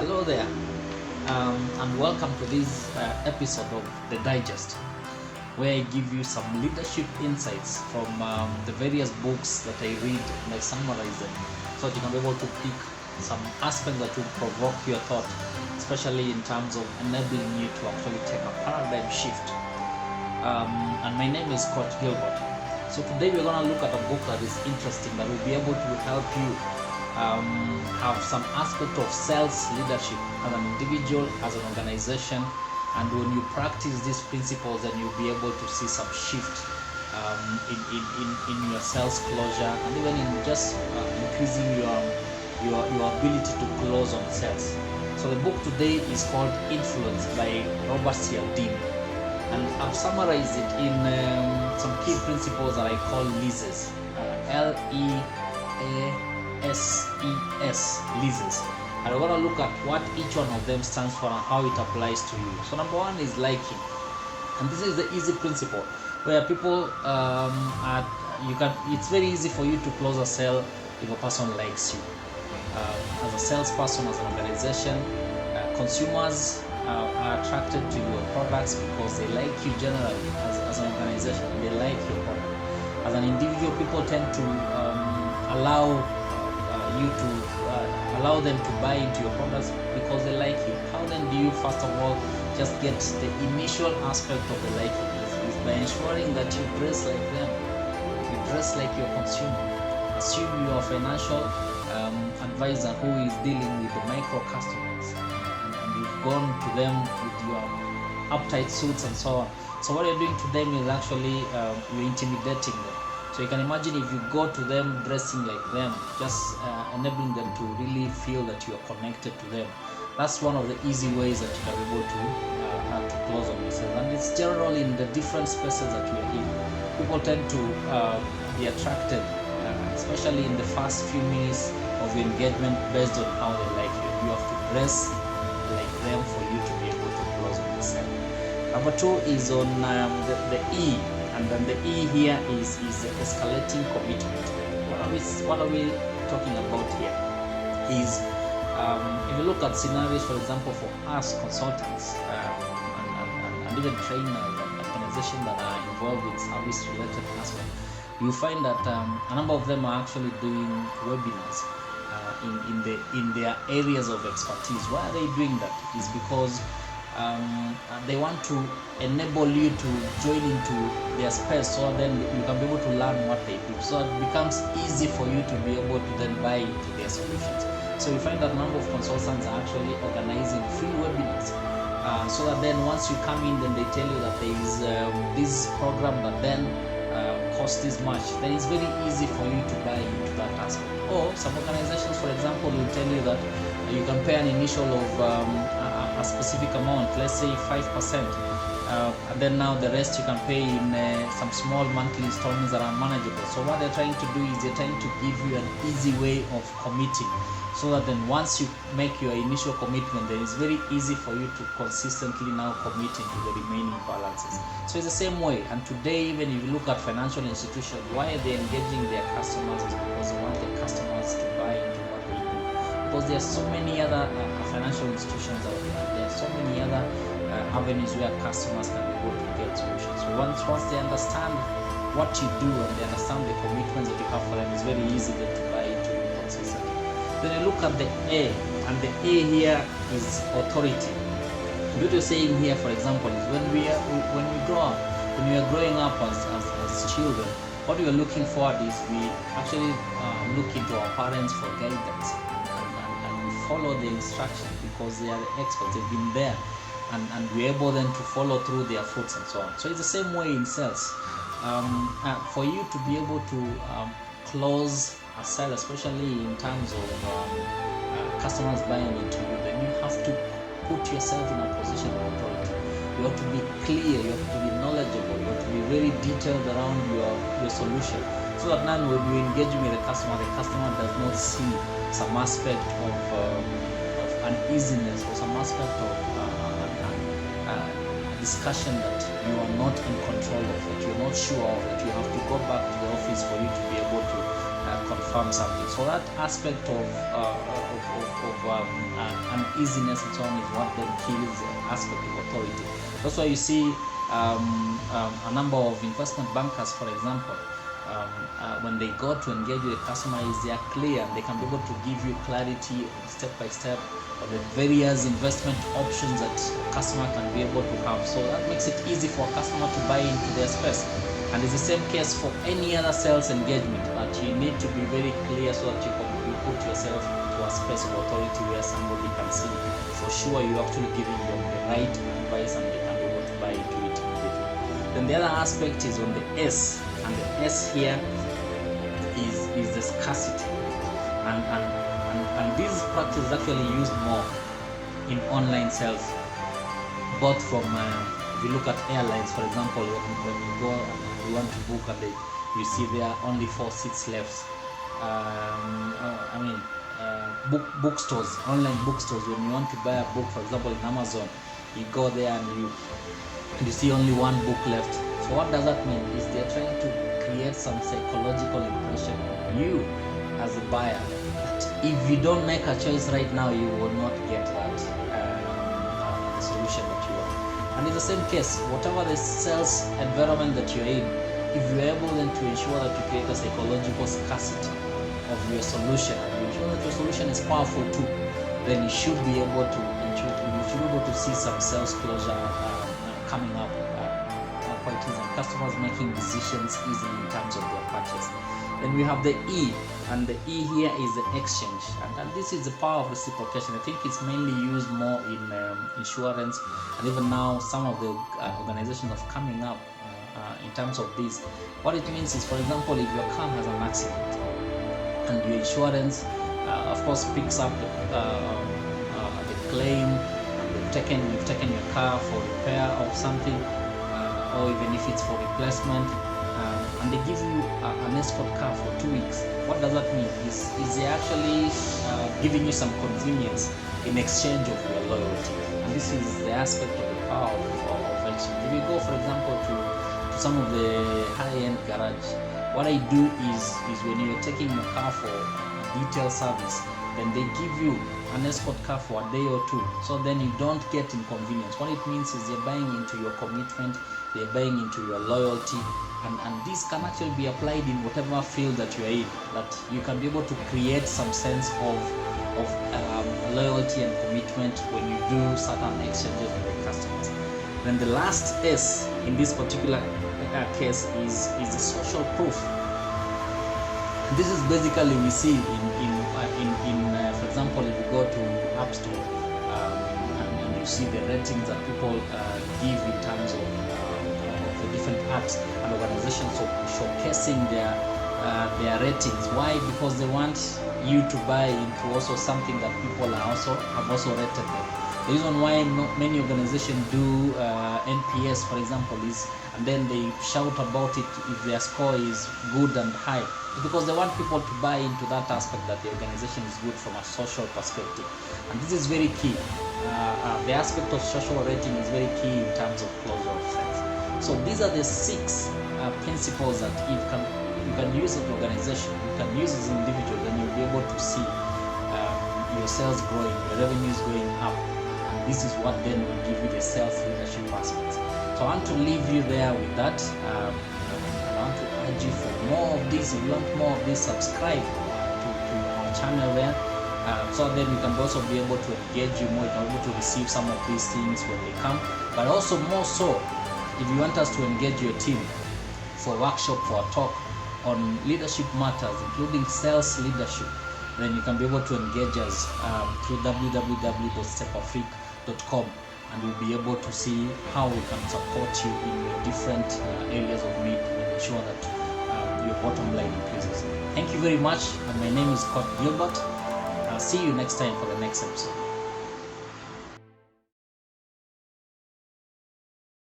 Hello there, and welcome to this episode of The Digest, where I give you some leadership insights from the various books that I read, and I summarize them so that you can be able to pick some aspects that will provoke your thought, especially in terms of enabling you to actually take a paradigm shift. And my name is Coach Gilbert. So today we're going to look at a book that is interesting, that will be able to help you have some aspect of sales leadership as an individual, as an organization, and when you practice these principles, then you'll be able to see some shift in your sales closure, and even in just increasing your ability to close on sales. So the book today is called Influence by Robert Cialdini, and I've summarized it in some key principles that I call LEASES, LEASES. And we're going to look at what each one of them stands for and how it applies to you. So number one is liking, and this is the easy principle where people it's very easy for you to close a sale if a person likes you. As a salesperson, as an organization, consumers are attracted to your products because they like you generally. As an organization, they like your product. As an individual, people tend to allow them to buy into your products because they like you. How then do you first of all just get the initial aspect of the liking? Is by ensuring that you dress like them, you dress like your consumer. Assume you are a financial advisor who is dealing with the micro customers, and you've gone to them with your uptight suits and so on. So what you're doing to them is actually you're intimidating them. So you can imagine if you go to them dressing like them, just enabling them to really feel that you are connected to them. That's one of the easy ways that you can be able to close on yourself. And it's generally in the different spaces that you are in. People tend to be attracted, especially in the first few minutes of your engagement, based on how they like you. You have to dress like them for you to be able to close on yourself. Number two is on the E. And then the E here is escalating commitment. What are we talking about here? Is if you look at scenarios, for example, for us consultants and even trainers and organizations that are involved with service-related aspects, you find that a number of them are actually doing webinars in their areas of expertise. Why are they doing that? Is because they want to enable you to join into their space, so then you can be able to learn what they do. So it becomes easy for you to be able to then buy into their solutions. So we find that a number of consultants are actually organizing free webinars, so that then once you come in, then they tell you that there is this program that then costs this much. Then it's very easy for you to buy into that aspect. Or some organizations, for example, will tell you that you can pay an initial of a specific amount, let's say 5%, and then now the rest you can pay in some small monthly installments that are manageable. So what they're trying to do is they're trying to give you an easy way of committing, so that then once you make your initial commitment, then it's very easy for you to consistently now commit into the remaining balances. So it's the same way. And today, even if you look at financial institutions, why are they engaging their customers? Is because they want their customers to buy into what they do. Because there are so many other financial institutions out there. There are so many other avenues where customers can be able to get solutions. So once they understand what you do and they understand the commitments that you have for them, it's very easy then to buy into you consistently. Then you look at the A, and the A here is authority. What you're saying here, for example, is when we grow up, when we are growing up as children, what we are looking for is we actually look into our parents for guidance. Follow the instructions because they are the experts, they've been there, and we're able then to follow through their fruits and so on. So it's the same way in sales. For you to be able to close a sale, especially in terms of customers buying into you, then you have to put yourself in a position of authority. You have to be clear, you have to be knowledgeable, you have to be very detailed around your solution, so that now when you engage with the customer does not see some aspect of uneasiness or some aspect of discussion that you are not in control of, that you're not sure of, that you have to go back to the office for you to be able to confirm confirm something. So that aspect of uneasiness and so on is what then kills the aspect of authority. That's why you see a number of investment bankers, for example, when they go to engage with a customer, they are clear, they can be able to give you clarity step by step of the various investment options that a customer can be able to have. So that makes it easy for a customer to buy into their space. And it's the same case for any other sales engagement, that you need to be very clear so that you put yourself to a space of authority where somebody can see for sure you're actually giving them the right advice and they can be able to buy into it immediately. Then the other aspect is on the S, and the S here is the scarcity. And this practice is actually used more in online sales, both from if you look at airlines, for example, when you go and you want to book and you see there are only 4 seats left. Bookstores, online bookstores, when you want to buy a book, for example in Amazon, you go there and you see only 1 book left. So what does that mean? Is they're trying to create some psychological impression on you as a buyer that if you don't make a choice right now, you will not get that solution that you want. And in the same case, whatever the sales environment that you're in, if you're able then to ensure that you create a psychological scarcity of your solution, and you ensure that your solution is powerful too, then you should be able to see some sales closure coming up quite easy, and customers making decisions easily in terms of their purchase. Then we have the E, and the E here is the exchange, and this is the power of reciprocation. I think it's mainly used more in insurance, and even now some of the organizations are coming up in terms of this. What it means is, for example, if your car has an accident and your insurance of course picks up the claim, and you've taken your car for repair of something, or even if it's for replacement, and they give you an escort car for 2 weeks. What does that mean? Is they actually giving you some convenience in exchange of your loyalty? And this is the aspect of the power of exchange. If you go, for example, to some of the high-end garage, what I do is when you're taking your car for a detail service, then they give you an escort car for a day or 2, so then you don't get inconvenience. What it means is they're buying into your commitment, they're buying into your loyalty, and this can actually be applied in whatever field that you're in, that you can be able to create some sense of loyalty and commitment when you do certain exchanges with the customers. Then the last S in this particular case is the social proof. This is basically we see in for example, if you go to App Store and you see the ratings that people give in terms of the different apps and organizations, so showcasing their ratings. Why? Because they want you to buy into also something that people have also rated them. The reason why many organizations do NPS, for example, is, and then they shout about it if their score is good and high, is because they want people to buy into that aspect that the organization is good from a social perspective. And this is very key. The aspect of social rating is very key in terms of closure of sales. So these are the 6 principles that you can use as an organization, you can use as an individual, then you'll be able to see your sales growing, your revenues going up. This is what then will give you the sales leadership aspects. So I want to leave you there with that. I want to urge you for more of this. If you want more of this, subscribe to our channel there, so then we can also be able to engage you more. You can be able to receive some of these things when they come. But also more so, if you want us to engage your team for a workshop, for a talk on leadership matters, including sales leadership, then you can be able to engage us through www.stepafrique.com, and we'll be able to see how we can support you in your different areas of need and ensure that your bottom line increases. Thank you very much, and my name is Coach Gilbert. I'll see you next time for the next episode.